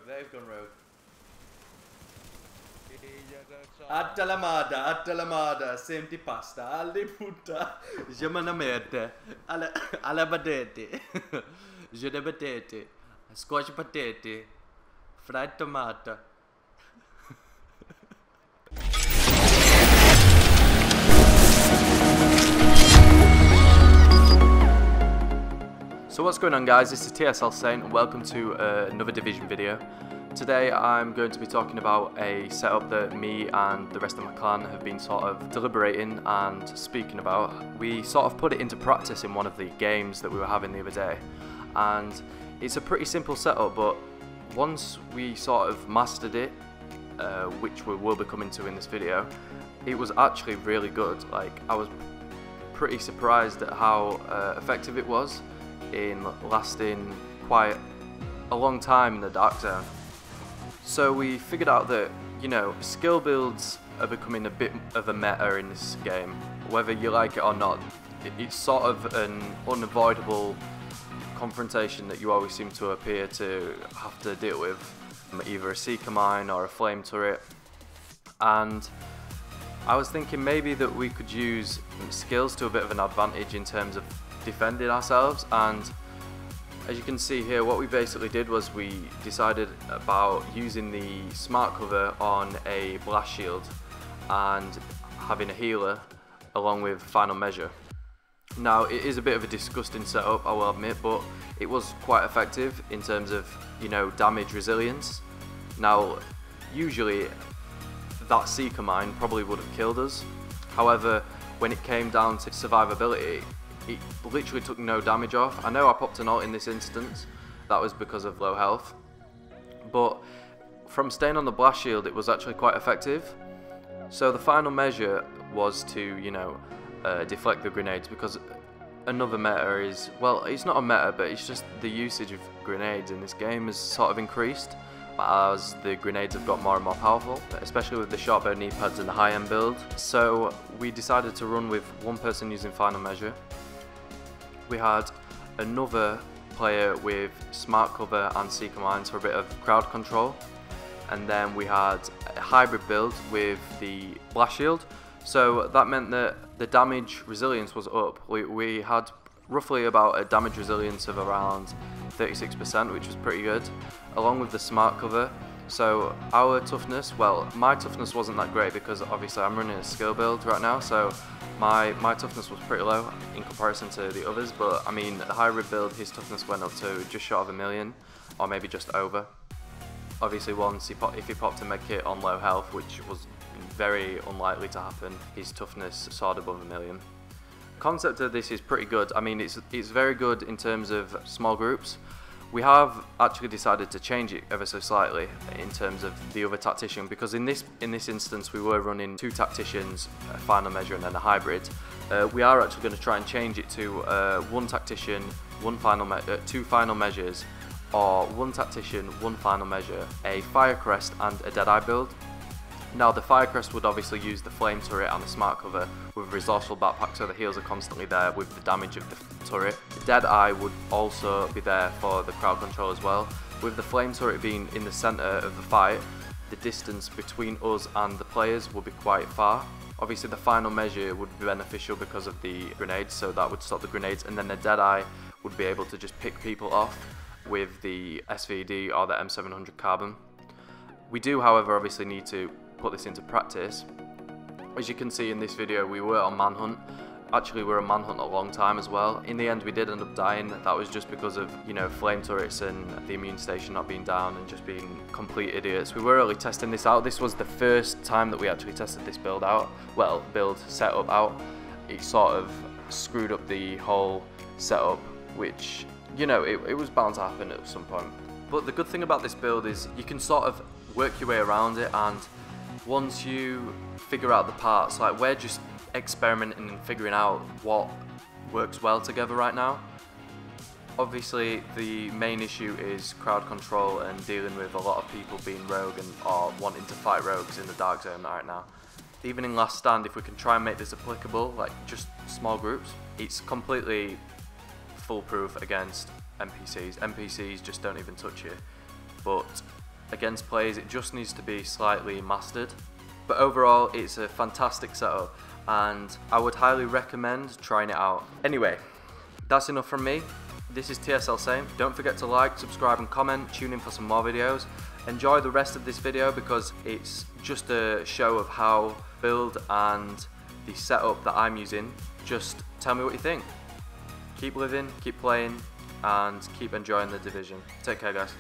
they've gone rogue. Attalamada, senti pasta, alle putta, jamanamete, alla badete, je de batete, squash potato, fried tomato. So what's going on, guys? This is TSL Saint and welcome to another Division video. Today I'm going to be talking about a setup that me and the rest of my clan have been sort of deliberating and speaking about. We sort of put it into practice in one of the games that we were having the other day, and it's a pretty simple setup, but once we sort of mastered it, which we will be coming to in this video, it was actually really good. Like, I was pretty surprised at how effective it was in lasting quite a long time in the Dark Zone. So we figured out that, you know, skill builds are becoming a bit of a meta in this game. Whether you like it or not, it's sort of an unavoidable confrontation that you always seem to appear to have to deal with, either a Seeker Mine or a Flame Turret. And I was thinking maybe that we could use skills to a bit of an advantage in terms of defending ourselves. And as you can see here, what we basically did was we decided about using the Smartcover on a blast shield and having a healer along with final measure. Now, it is a bit of a disgusting setup, I will admit, but it was quite effective in terms of, you know, damage resilience. Now, usually that Seeker Mine probably would have killed us. However, when it came down to survivability, it literally took no damage off. I know I popped an ult in this instance, that was because of low health, but from staying on the blast shield it was actually quite effective. So the final measure was to, you know, deflect the grenades, because another meta is, well, it's not a meta, but it's just the usage of grenades in this game has sort of increased as the grenades have got more and more powerful, especially with the short bow knee pads and the high end build. So we decided to run with one person using final measure. We had another player with Smartcover and Seeker Mines for a bit of crowd control, and then we had a hybrid build with the blast shield. So that meant that the damage resilience was up. We had roughly about a damage resilience of around 36%, which was pretty good, along with the Smartcover. So our toughness, well, my toughness wasn't that great because obviously I'm running a skill build right now, so my toughness was pretty low in comparison to the others. But I mean, the hybrid build, his toughness went up to just short of 1,000,000, or maybe just over. Obviously once if he popped a medkit on low health, which was very unlikely to happen, his toughness soared above 1,000,000. Concept of this is pretty good. I mean, it's very good in terms of small groups. We have actually decided to change it ever so slightly in terms of the other tactician, because in this instance we were running two tacticians, a final measure and then a hybrid. We are actually going to try and change it to one tactician, two final measures, or one tactician, one final measure, a fire crest and a deadeye build. Now, the fire crest would obviously use the flame turret and the Smartcover with a resourceful backpack, so the heals are constantly there with the damage of the turret. The deadeye would also be there for the crowd control as well. With the flame turret being in the centre of the fight, the distance between us and the players would be quite far. Obviously the final measure would be beneficial because of the grenades, so that would stop the grenades, and then the deadeye would be able to just pick people off with the SVD or the M700 carbon. We do, however, obviously need to put this into practice. As you can see in this video, we were on manhunt. Actually, we were on manhunt a long time as well. In the end, we did end up dying. That was just because of, you know, flame turrets and the immune station not being down and just being complete idiots. We were really testing this out. This was the first time that we actually tested this build out. Well, build setup out. It sort of screwed up the whole setup, which, you know, it was bound to happen at some point. But the good thing about this build is you can sort of work your way around it, and once you figure out the parts, like, we're just experimenting and figuring out what works well together right now. Obviously the main issue is crowd control and dealing with a lot of people being rogue or wanting to fight rogues in the Dark Zone right now. Even in Last Stand, if we can try and make this applicable, like just small groups, it's completely foolproof against NPCs. NPCs just don't even touch you. but against players it just needs to be slightly mastered. But overall it's a fantastic setup and I would highly recommend trying it out. Anyway, that's enough from me. This is TSL Saint. Don't forget to like, subscribe and comment, tune in for some more videos. Enjoy the rest of this video because it's just a show of how build and the setup that I'm using. Just tell me what you think. Keep living, keep playing and keep enjoying the division. Take care guys.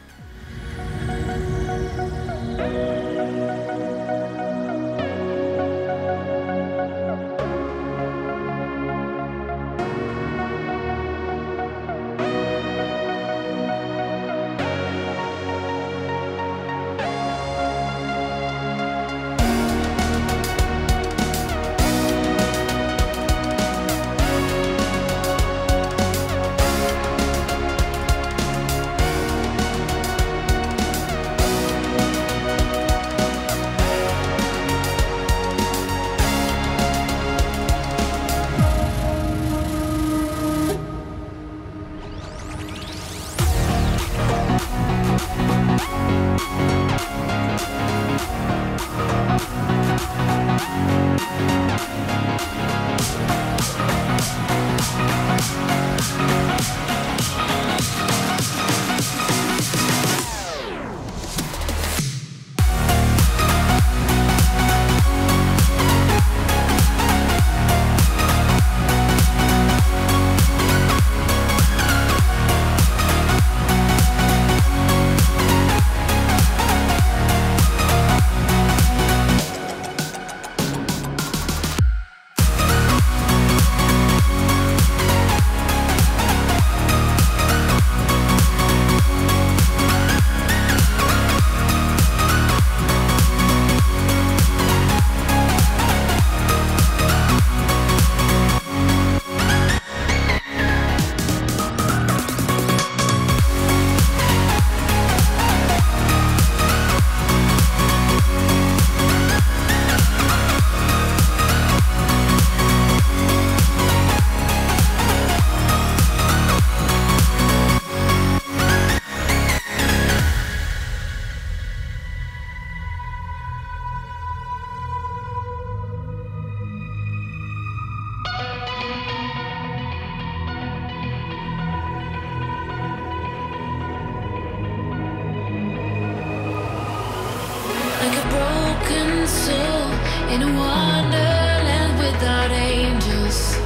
Like a broken soul in a wonderland without angels.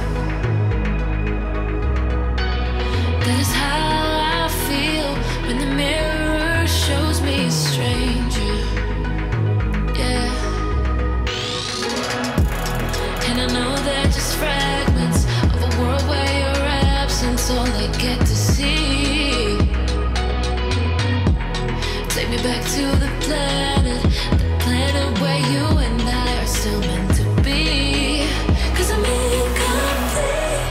That is how I feel when the mirror shows me a stranger. Yeah. And I know they're just fragments of a world where your absence all I get to see. Take me back to the planet where you and I are still meant to be. 'Cause I'm incomplete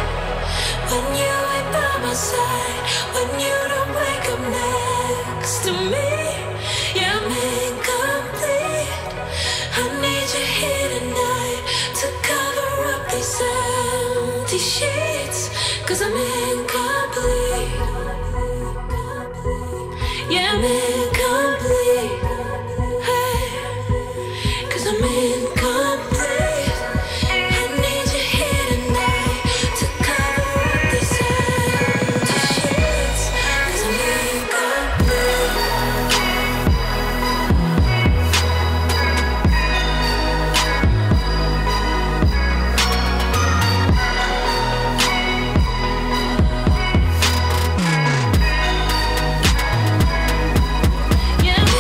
when you ain't by my side, when you don't wake up next to me. Yeah, I'm incomplete. I need you here tonight to cover up these empty sheets. 'Cause I'm incomplete. Yeah, I'm incomplete. I'm incomplete. I need you here tonight to cover up these empty sheets. 'Cause I'm incomplete. Yeah.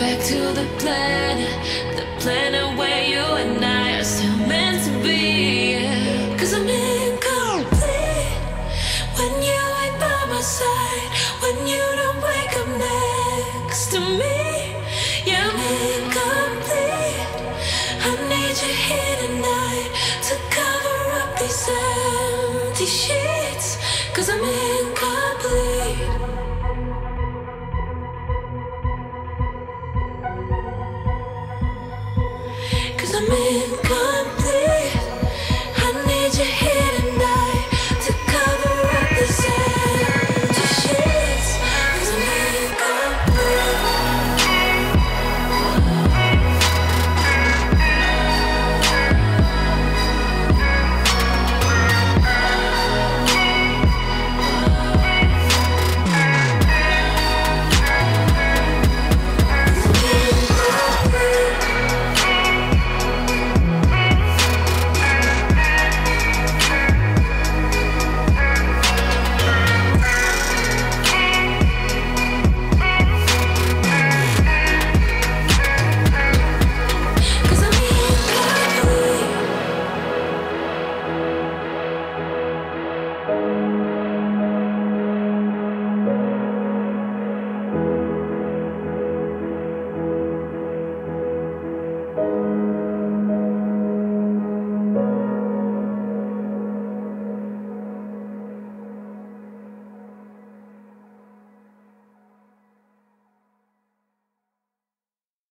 back to the planet where you and I are still meant to be. Yeah. 'Cause I'm incomplete when you ain't by my side, when you don't wake up next to me. Yeah, I'm incomplete. I need you here tonight to cover up these empty sheets.